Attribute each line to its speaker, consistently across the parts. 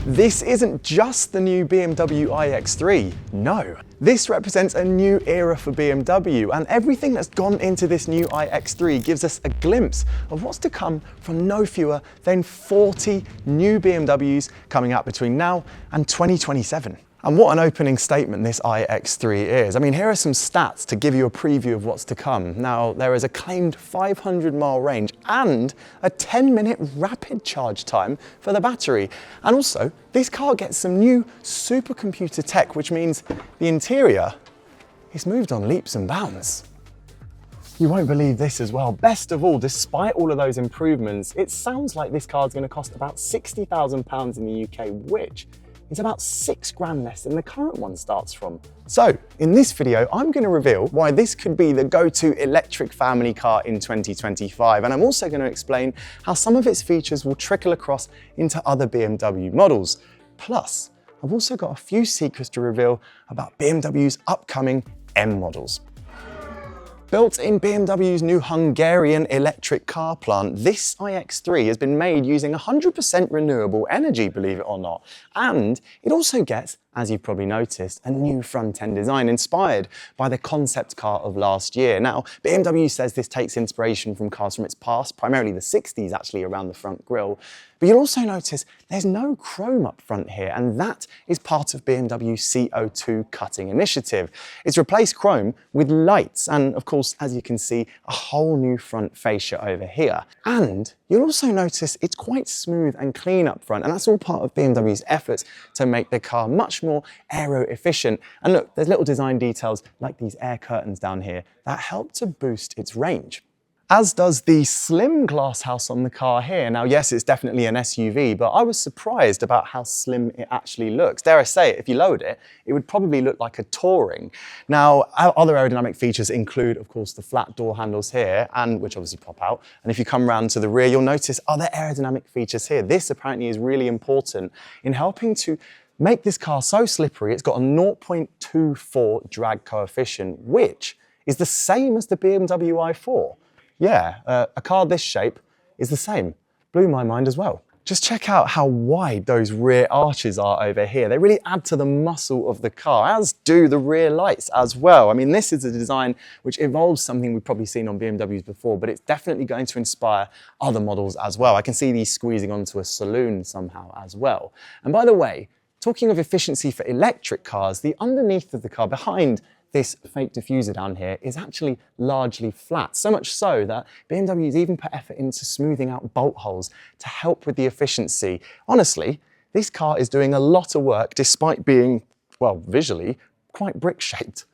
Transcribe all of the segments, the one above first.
Speaker 1: This isn't just the new BMW iX3, no. This represents a new era for BMW, and everything that's gone into this new iX3 gives us a glimpse of what's to come from no fewer than 40 new BMWs coming out between now and 2027. And what an opening statement this iX3 is. I mean, here are some stats to give you a preview of what's to come. Now, there is a claimed 500-mile range and a 10-minute rapid charge time for the battery. And also, this car gets some new supercomputer tech, which means the interior is moved on leaps and bounds. You won't believe this as well. Best of all, despite all of those improvements, it sounds like this car is going to cost about £60,000 in the UK, which is about 6 grand less than the current one starts from. So, in this video, I'm going to reveal why this could be the go-to electric family car in 2025, and I'm also going to explain how some of its features will trickle across into other BMW models. Plus, I've also got a few secrets to reveal about BMW's upcoming M models. Built in BMW's new Hungarian electric car plant, this iX3 has been made using 100% renewable energy, believe it or not. And it also gets, as you've probably noticed, a new front-end design inspired by the concept car of last year. Now, BMW says this takes inspiration from cars from its past, primarily the 60s actually, around the front grille. But you'll also notice there's no chrome up front here, and that is part of BMW's CO2 cutting initiative. It's replaced chrome with lights, and of course, as you can see, a whole new front fascia over here. And you'll also notice it's quite smooth and clean up front, and that's all part of BMW's efforts to make the car much more aero efficient. And look, there's little design details like these air curtains down here that help to boost its range. As does the slim glass house on the car here. Now, yes, it's definitely an SUV, but I was surprised about how slim it actually looks. Dare I say it, if you lowered it, it would probably look like a Touring. Now, other aerodynamic features include, of course, the flat door handles here, and which obviously pop out. And if you come round to the rear, you'll notice other aerodynamic features here. This apparently is really important in helping to make this car so slippery. It's got a 0.24 drag coefficient, which is the same as the BMW i4. Yeah, a car this shape is the same. Blew my mind as well. Just check out how wide those rear arches are over here. They really add to the muscle of the car, as do the rear lights as well. I mean, this is a design which evolves something we've probably seen on BMWs before, but it's definitely going to inspire other models as well. I can see these squeezing onto a saloon somehow as well. And by the way, talking of efficiency for electric cars, the underneath of the car behind this fake diffuser down here is actually largely flat, so much so that BMW's even put effort into smoothing out bolt holes to help with the efficiency. Honestly, this car is doing a lot of work despite being, well, visually, quite brick-shaped.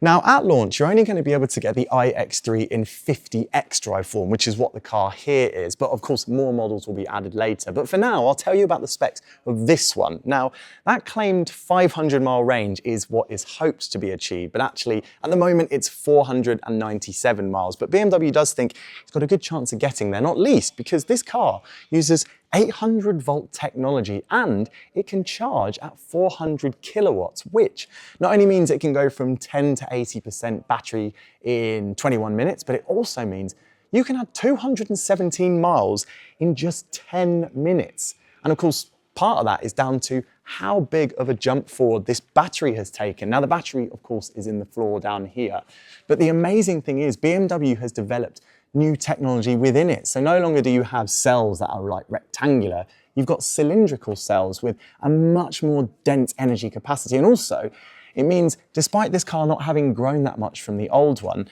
Speaker 1: Now, at launch, you're only going to be able to get the iX3 in 50 xDrive form, which is what the car here is. But of course, more models will be added later. But for now, I'll tell you about the specs of this one. Now, that claimed 500-mile range is what is hoped to be achieved. But actually, at the moment, it's 497 miles. But BMW does think it's got a good chance of getting there, not least because this car uses 800-volt technology, and it can charge at 400 kilowatts, which not only means it can go from 10 to 80% battery in 21 minutes, but it also means you can add 217 miles in just 10 minutes. And of course, part of that is down to how big of a jump forward this battery has taken. Now, the battery, of course, is in the floor down here. But the amazing thing is BMW has developed new technology within it. So no longer do you have cells that are like rectangular, you've got cylindrical cells with a much more dense energy capacity. And also, it means despite this car not having grown that much from the old one,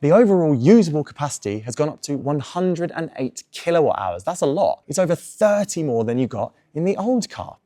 Speaker 1: the overall usable capacity has gone up to 108 kilowatt hours. That's a lot. It's over 30 more than you got in the old car.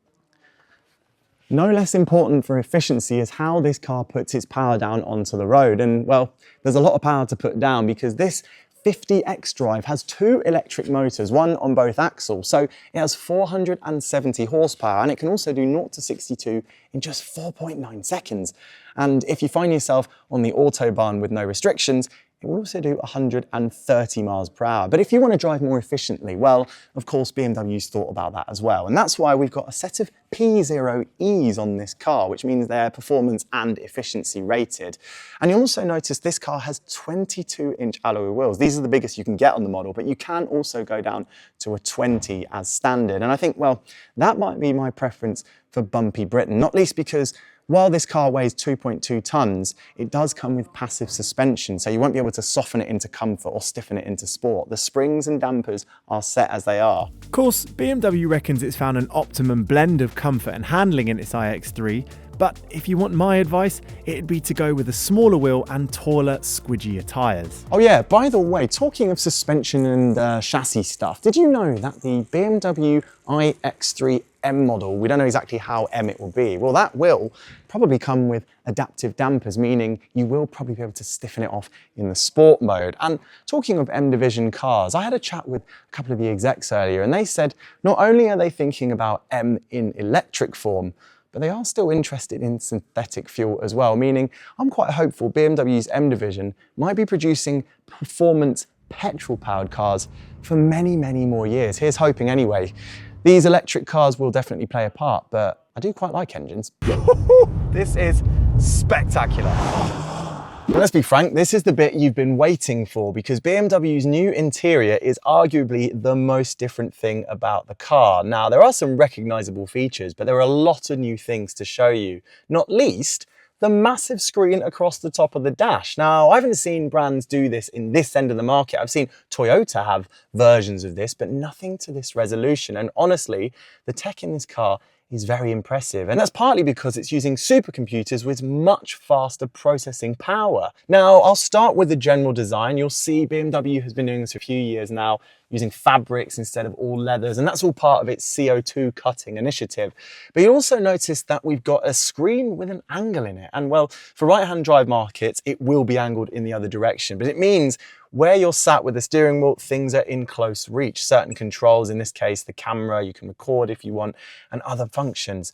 Speaker 1: No less important for efficiency is how this car puts its power down onto the road. And well, there's a lot of power to put down because this 50 xDrive has 2 electric motors, one on both axles, so it has 470 horsepower, and it can also do 0 to 62 in just 4.9 seconds. And if you find yourself on the Autobahn with no restrictions, it will also do 130 miles per hour. But if you want to drive more efficiently, well, of course, BMW's thought about that as well. And that's why we've got a set of P0Es on this car, which means they're performance and efficiency rated. And you'll also notice this car has 22-inch alloy wheels. These are the biggest you can get on the model, but you can also go down to a 20 as standard. And I think, well, that might be my preference for bumpy Britain, not least because while this car weighs 2.2 tons, it does come with passive suspension, so you won't be able to soften it into comfort or stiffen it into sport. The springs and dampers are set as they are.
Speaker 2: Of course, BMW reckons it's found an optimum blend of comfort and handling in its iX3, but if you want my advice, it'd be to go with a smaller wheel and taller, squidgier tyres.
Speaker 1: Oh yeah, by the way, talking of suspension and chassis stuff, did you know that the BMW iX3 M model, we don't know exactly how M it will be, well that will probably come with adaptive dampers, meaning you will probably be able to stiffen it off in the sport mode. And talking of M division cars, I had a chat with a couple of the execs earlier and they said not only are they thinking about M in electric form, but they are still interested in synthetic fuel as well, meaning I'm quite hopeful BMW's M division might be producing performance petrol-powered cars for many, many more years. Here's hoping anyway. These electric cars will definitely play a part, but I do quite like engines.
Speaker 2: This is spectacular.
Speaker 1: But let's be frank, this is the bit you've been waiting for because BMW's new interior is arguably the most different thing about the car. Now, there are some recognizable features, but there are a lot of new things to show you, not least the massive screen across the top of the dash. Now, I haven't seen brands do this in this end of the market. I've seen Toyota have versions of this, but nothing to this resolution. And honestly, the tech in this car is very impressive. And that's partly because it's using supercomputers with much faster processing power. Now, I'll start with the general design. You'll see BMW has been doing this for a few years now, using fabrics instead of all leathers, and that's all part of its CO2 cutting initiative. But you'll also notice that we've got a screen with an angle in it. And well, for right-hand drive markets, it will be angled in the other direction, but it means where you're sat with the steering wheel, things are in close reach. Certain controls, in this case, the camera, you can record if you want, and other functions.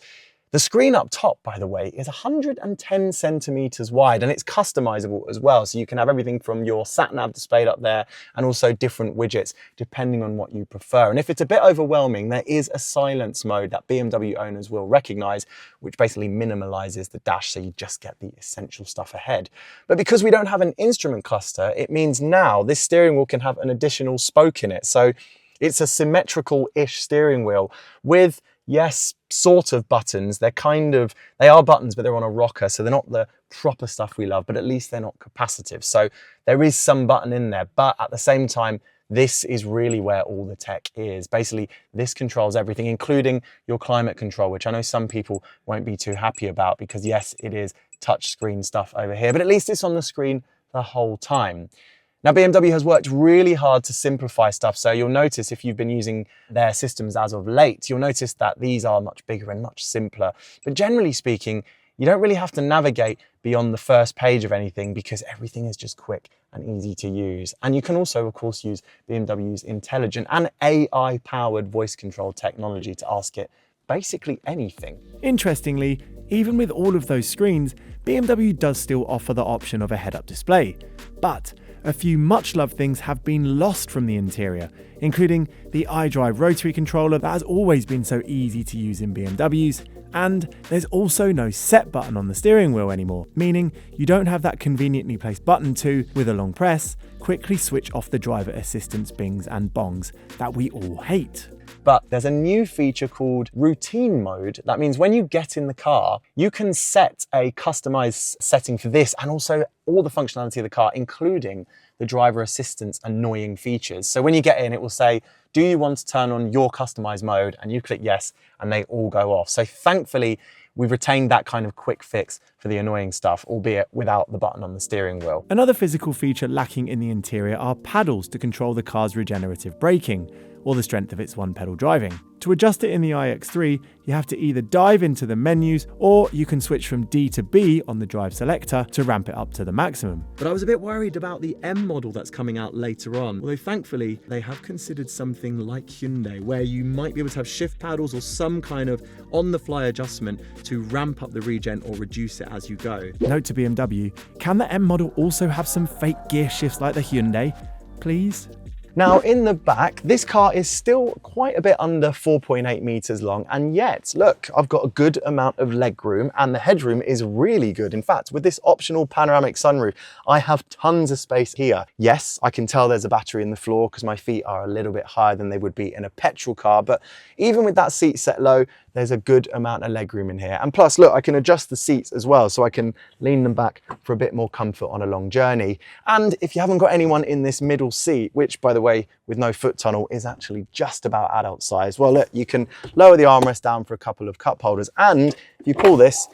Speaker 1: The screen up top, by the way, is 110 centimeters wide and it's customizable as well. So you can have everything from your sat-nav displayed up there and also different widgets depending on what you prefer. And if it's a bit overwhelming, there is a silence mode that BMW owners will recognize, which basically minimalizes the dash so you just get the essential stuff ahead. But because we don't have an instrument cluster, it means now this steering wheel can have an additional spoke in it. So it's a symmetrical-ish steering wheel with, yes, sort of buttons. They are buttons, but they're on a rocker, so they're not the proper stuff we love, but at least they're not capacitive. So there is some button in there, but at the same time, this is really where all the tech is. Basically, this controls everything, including your climate control, which I know some people won't be too happy about because yes, it is touchscreen stuff over here, but at least it's on the screen the whole time. Now, BMW has worked really hard to simplify stuff, so you'll notice if you've been using their systems as of late, you'll notice that these are much bigger and much simpler. But generally speaking, you don't really have to navigate beyond the first page of anything because everything is just quick and easy to use. And you can also, of course, use BMW's intelligent and AI-powered voice control technology to ask it basically anything.
Speaker 2: Interestingly, even with all of those screens, BMW does still offer the option of a head-up display. But a few much-loved things have been lost from the interior, including the iDrive rotary controller that has always been so easy to use in BMWs, and there's also no set button on the steering wheel anymore, meaning you don't have that conveniently placed button to, with a long press, quickly switch off the driver assistance bings and bongs that we all hate.
Speaker 1: But there's a new feature called routine mode. That means when you get in the car, you can set a customized setting for this and also all the functionality of the car, including the driver assistance annoying features. So when you get in, it will say, do you want to turn on your customized mode? And you click yes, and they all go off. So thankfully, we've retained that kind of quick fix for the annoying stuff, albeit without the button on the steering wheel.
Speaker 2: Another physical feature lacking in the interior are paddles to control the car's regenerative braking, or the strength of its one-pedal driving. To adjust it in the iX3, you have to either dive into the menus or you can switch from D to B on the drive selector to ramp it up to the maximum. But I was a bit worried about the M model that's coming out later on, although thankfully they have considered something like Hyundai, where you might be able to have shift paddles or some kind of on-the-fly adjustment to ramp up the regen or reduce it as you go. Note to BMW, can the M model also have some fake gear shifts like the Hyundai, please?
Speaker 1: Now in the back, this car is still quite a bit under 4.8 meters long, and yet, look, I've got a good amount of legroom and the headroom is really good. In fact, with this optional panoramic sunroof, I have tons of space here. Yes, I can tell there's a battery in the floor because my feet are a little bit higher than they would be in a petrol car, but even with that seat set low, there's a good amount of legroom in here. And plus, look, I can adjust the seats as well, so I can lean them back for a bit more comfort on a long journey. And if you haven't got anyone in this middle seat, which by the way, with no foot tunnel is actually just about adult size, well, look, you can lower the armrest down for a couple of cup holders. And if you pull this,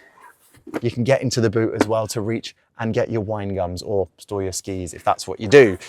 Speaker 1: you can get into the boot as well to reach and get your wine gums or store your skis if that's what you do.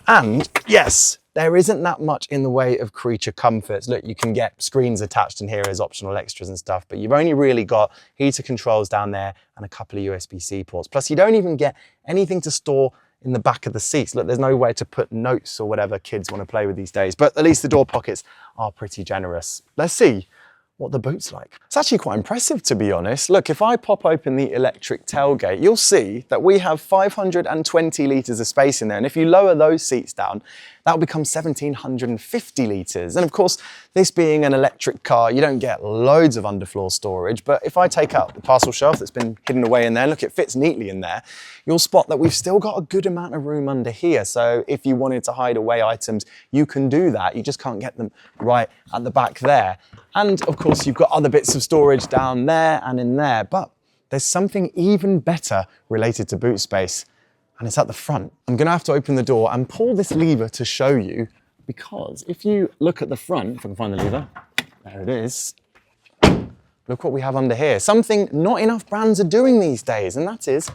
Speaker 1: And yes, there isn't that much in the way of creature comforts. Look, you can get screens attached in here as optional extras and stuff, but you've only really got heater controls down there and a couple of USB-C ports. Plus, you don't even get anything to store in the back of the seats. Look, there's nowhere to put notes or whatever kids want to play with these days, but at least the door pockets are pretty generous. Let's see what the boot's like. It's actually quite impressive, to be honest. Look, if I pop open the electric tailgate, you'll see that we have 520 litres of space in there. And if you lower those seats down, that'll become 1,750 litres. And of course, this being an electric car, you don't get loads of underfloor storage. But if I take out the parcel shelf that's been hidden away in there, look, it fits neatly in there, you'll spot that we've still got a good amount of room under here. So if you wanted to hide away items, you can do that. You just can't get them right at the back there. And of course, you've got other bits of storage down there and in there, but there's something even better related to boot space, and it's at the front. I'm gonna have to open the door and pull this lever to show you, because if you look at the front, if I can find the lever, there it is. Look what we have under here. Something not enough brands are doing these days, and that is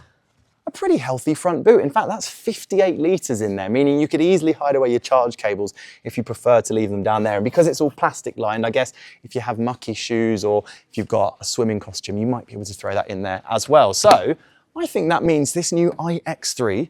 Speaker 1: a pretty healthy front boot. In fact, that's 58 litres in there, meaning you could easily hide away your charge cables if you prefer to leave them down there. And because it's all plastic lined, I guess if you have mucky shoes or if you've got a swimming costume, you might be able to throw that in there as well. So I think that means this new iX3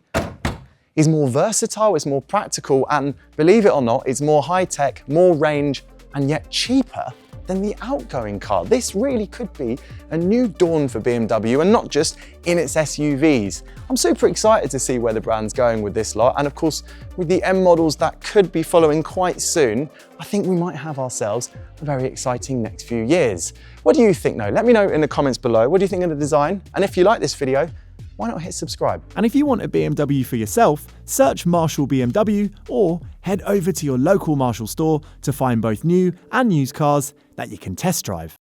Speaker 1: is more versatile, it's more practical, and believe it or not, it's more high-tech, more range, and yet cheaper than the outgoing car. This really could be a new dawn for BMW, and not just in its SUVs. I'm super excited to see where the brand's going with this lot, and of course, with the M models that could be following quite soon, I think we might have ourselves a very exciting next few years. What do you think though? Let me know in the comments below. What do you think of the design? And if you like this video, why not hit subscribe?
Speaker 2: And if you want a BMW for yourself, search Marshall BMW or head over to your local Marshall store to find both new and used cars that you can test drive.